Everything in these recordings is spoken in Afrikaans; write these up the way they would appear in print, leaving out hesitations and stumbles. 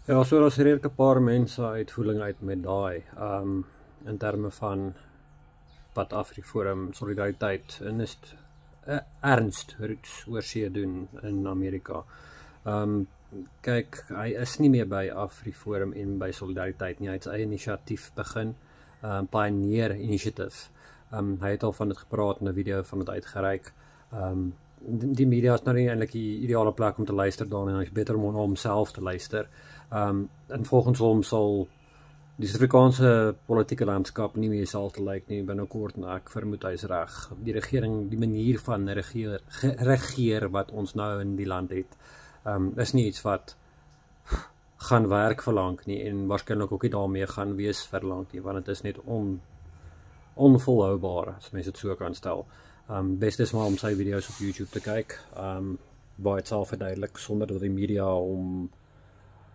Ja, so daar's redelik 'n paar mense uitvoering uit met daai, in terme van wat AfriForum Solidariteit en is ernst roots oorsee doen in Amerika. Kyk, hy is nie meer by AfriForum en by Solidariteit nie, hy het sy eie inisiatief begin, Pioneer Initiative. Hy het al van dit gepraat in 'n video van dit uitgereik. Die media is nou nie eintlik die ideale plek om te luister daarna, en hy is beter om na homself te luister. En volgens hom sal die Suid-Afrikaanse politieke landskap nie meer sal te lyk nie binnekort, en ek vermoed hy is reg. Die regering, die manier van regeer wat ons nou in die land het, is nie iets wat gaan werk vir lank nie, en waarskynlik ook nie daarmee gaan wees vir lank nie, want dit is net onvolhoubaar, as mens dit so kan stel. Best is maar om sy video's op YouTube te kyk, waar het sal verduidelik, sonder dat die media om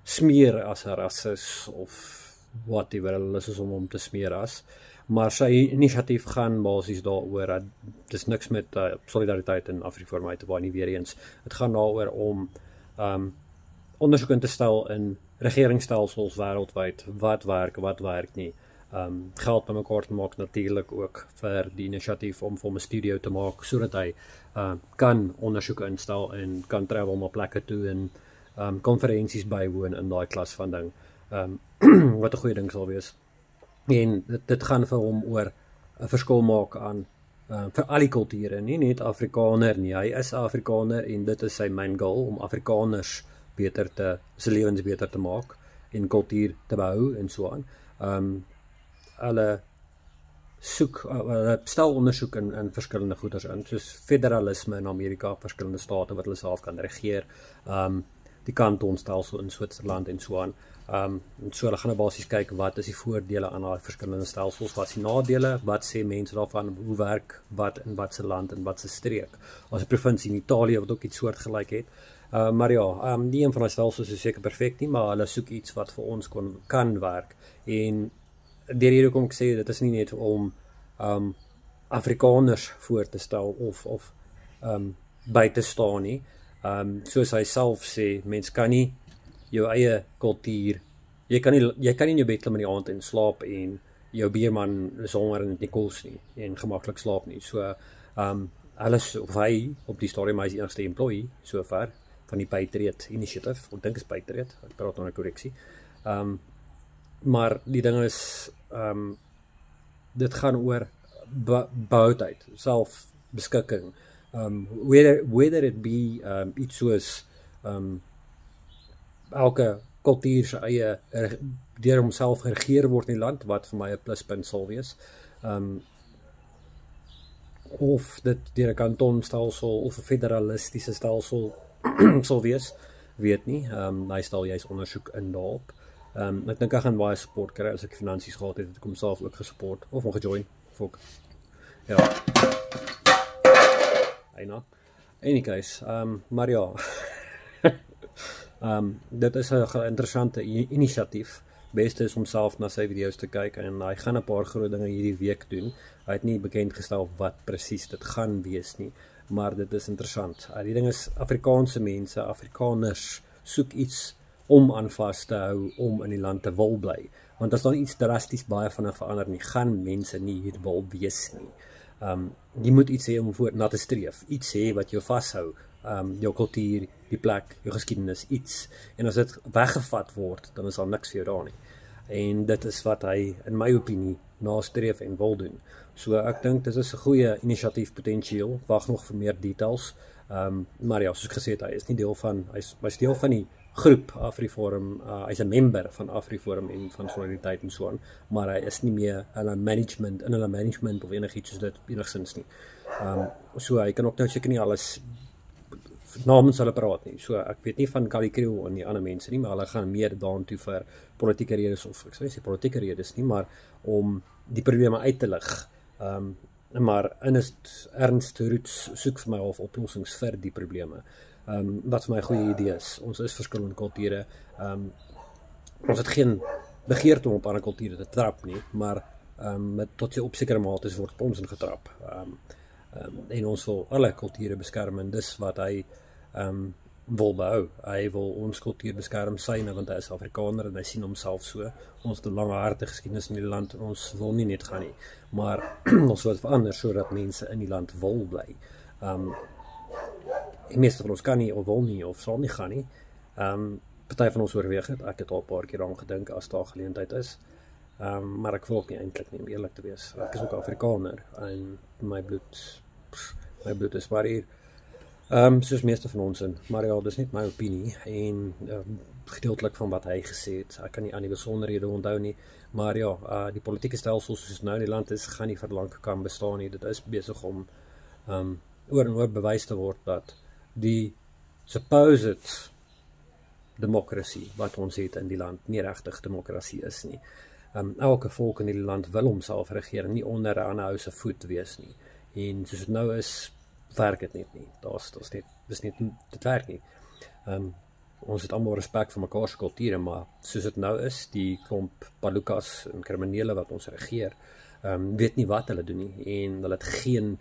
smeer as 'n rasis of whatever hulle is om hom te smeer as. Maar sy inisiatief gaan basies daaroor dat dis niks met Solidariteit en AfriForum uit te waai nie, weer eens. Dit gaan daaroor om ondersoek in te stel in regeringsstelsels wêreldwyd, wat werk nie. Geld bymekaar te maak natuurlik ook vir die inisiatief om vir 'n studio te maak, sodat hy kan ondersoeke instel en kan travel na plekke toe en konferensies bywoon in daai klas van ding, wat 'n goeie ding sal wees. En dit gaan vir hom oor 'n verskil maak aan vir al die kulture, nie net Afrikaner nie. Hy is Afrikaner en dit is sy main goal, om Afrikaners se lewens beter te maak en kultuur te behou en so aan. Hulle stel ondersoek in verskillende goeders in, soos federalisme in Amerika, verskillende state wat hulle self kan regeer, die kantonstelsel in Switserland en so aan. So hulle gaan basies kyk, wat is die voordele aan daai verskillende stelsels, wat is die nadele, wat sê mense daarvan, hoe werk wat in wat se land en wat se streek. As 'n provinsie in Italië wat ook iets soortgelyk het. Maar ja, nie een van die stelsels is seker perfek nie, maar hulle soek iets wat vir ons kan werk. En deur hierdie kom ek sê, dit is nie net om Afrikaners voor te stel of by te staan nie. Soos hy self sê, mens kan nie jou eie kultuur, jy kan nie in jou bed klim in die aand en slaap en jou buurman is honger en het nie kos nie en gemaklik slaap nie. So hy op die stadium, hy is die enigste employee so ver van die Patriot Initiative, ek dink is Patriot, ek praat nou 'n korreksie. Maar die ding is, dit gaan oor behoudheid, selfbeskikking, whether it be iets soos elke kultuur se eie deur homself geregeer word in die land, wat vir my 'n pluspunt sal wees, of dit deur 'n kantonstelsel of 'n federalistiese stelsel sal wees, weet nie. Hy stel juist ondersoek in daarop. Ek dink ek gaan baie support kry as ek finansies gehad het ek hom self ook gesupport, of hom gejoin, fok. Ja. Eina. Any case, maar ja, dit is 'n interessante inisiatief. Beste is om self na sy video's te kyk, en hy gaan 'n paar groot dinge hierdie week doen. Hy het nie bekend gestel wat presies dit gaan wees nie, maar dit is interessant. Die ding is, Afrikaanse mense, Afrikaners, soek iets om aan vas te hou, om in die land te wil bly. Want as dan iets drasties baie van verander nie, gaan mense nie hier wil wees nie. Jy moet iets hê om voor na te streef, iets hê wat jou vashou, jou kultuur, die plek, jou geskiedenis, iets. En as dit weggevat word, dan is daar niks vir jou daar nie. En dit is wat hy, in my opinie, nastreef en wil doen. So ek dink dit is 'n goeie inisiatief potensieel, wag nog vir meer details. Maar ja, soos gesê het, hy is nie deel van, hy's deel van die groep AfriForum, hy's 'n member van AfriForum en van Solidariteit en so aan, maar hy is nie meer hulle management of enigiets soos dit enigstens nie. So hy kan ook nou seker nie alles namens hulle praat nie. So ek weet nie van Kali Kriel en die ander mense nie, maar hulle gaan meer daartoe vir politieke redes, of ek sê nie politieke redes nie, maar om die probleme uit te lig. Maar ernst roots soek vir my half oplossings vir die probleme. Wat vir my 'n goeie idee is. Ons is verskillende kulture. Ons het geen begeerte om op ander kulture te trap nie, maar tot op sekere mate word op ons ingetrap. En ons wil alle kulture beskerm, en dis wat hy wil behou. Hy wil ons kultuur beskerm syne want hy is Afrikaner en hy sien homself so. Ons het 'n langharige geskiedenis in die land en ons wil nie net gaan nie, maar ons wil verander sodat mense in die land wil bly. Die meeste van ons kan nie of wil nie of sal nie gaan nie. Party van ons oorweeg het, ek het al 'n paar keer aan gedink as daar geleentheid is. Maar ek wil ook nie eintlik nie, om eerlik te wees. Ek is ook Afrikaner en my bloed is maar hier. Soos meeste van ons in, maar ja, dis net my opinie en gedeeltelik van wat hy gesê het. Ek kan nie aan die besonderhede onthou nie, maar ja, die politieke stelsel soos nou in die land is, gaan nie vir lank kan bestaan nie. Dit is besig om oor en oor bewys te word dat die supposed demokrasie wat ons het in die land nie regtig demokrasie is nie. Elke volk in die land wil homself regeer, nie onder 'n ander ou se voet wees nie. En soos dit nou is, werk dit net nie. Dit werk nie. Ons het almal respek vir mekaar se kulture, maar soos dit nou is, die klomp palukas en kriminele wat ons regeer, weet nie wat hulle doen nie en hulle het geen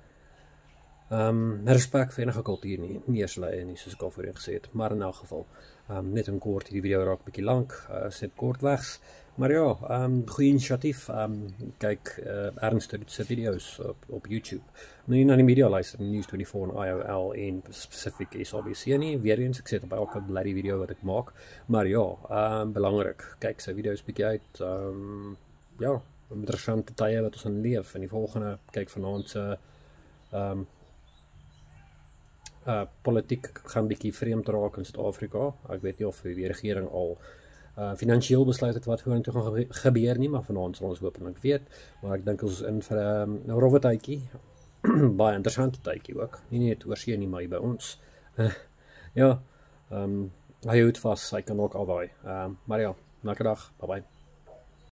respek vir enige kultuur nie eers hulle nie, soos ek al voorheen gesê het, maar in elk geval, net in kort, hierdie video raak 'n bietjie lank, is net kortwegs, maar ja, goeie inisiatief, kyk Ernst se video's op YouTube, nie na die media luister, News24 en IOL en spesifiek SABC nie, weer eens, ek sê op elke bloody video wat ek maak, maar ja, belangrik, kyk sy video's bietjie uit, ja, interessante tye wat ons in leef, en die volgende, kyk vanaand se politiek gaan bietjie vreemd raak in Suid-Afrika. Ek weet nie of die regering al finansiëel besluit het wat vorentoe gaan gebeur nie, maar vanaand sal ons hopelik weet. Maar ek dink ons is in vir 'n rowwe tydjie. Baie interessante tydjie ook. Nie net oorsee nie, maar hier by ons. Ja, hy houdt vas, hy kan ook alwaai. Maar ja, lekker dag, bye bye.